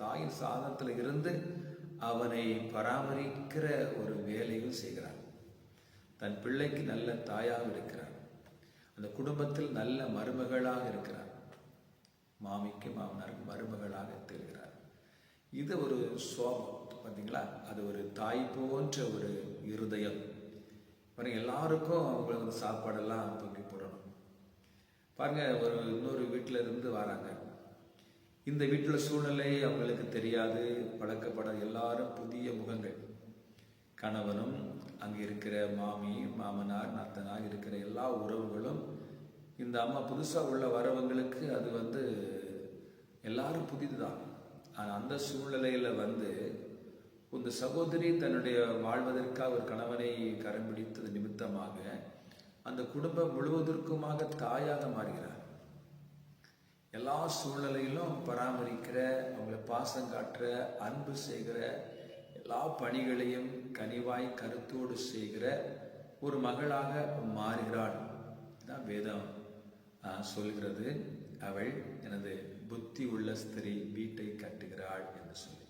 தாயின் சாதத்தில் இருந்து அவனை பராமரிக்கிற ஒரு வேலையும் செய்கிறார். தன் பிள்ளைக்கு நல்ல தாயாக இருக்கிறார். அந்த குடும்பத்தில் நல்ல மருமகளாக இருக்கிறார். மாமிக்கு மாமனாருக்கு மருமகளாக திகழ்கிறார். இது ஒரு சோபம் பார்த்தீங்களா? அது ஒரு தாய் போன்ற ஒரு இருதயம். எல்லாருக்கும் அவங்க சாப்பாடெல்லாம் தூக்கி போடணும். பாருங்க, ஒரு இன்னொரு வீட்டில இருந்து வராங்க. இந்த வீட்டில் சூழ்நிலை அவங்களுக்கு தெரியாது, பழக்கப்படாத எல்லாரும் புதிய முகங்கள். கணவனும் அங்கே இருக்கிற மாமி மாமனார் நாத்தனார் இருக்கிற எல்லா உறவுகளும் இந்த அம்மா புதுசாக உள்ள வரவங்களுக்கு அது எல்லாரும் புதிதுதான். ஆனால் அந்த சூழ்நிலையில் இந்த சகோதரி தன்னுடைய வாழ்வதற்காக ஒரு கணவனை கரம் பிடித்தது நிமித்தமாக அந்த குடும்பம் முழுவதற்குமாக தாயாக மாறுகிறார். எல்லா சூழ்நிலையிலும் பராமரிக்கிற, அவங்களை பாசம் காட்டுற, அன்பு செய்கிற, எல்லா பணிகளையும் கனிவாய் கருத்தோடு செய்கிற ஒரு மகளாக மாறுகிறாள். தான் வேதம் சொல்கிறது. அவள் எனது புத்தி உள்ள ஸ்திரீ வீட்டை கட்டுகிறாள் என்று சொல்லி.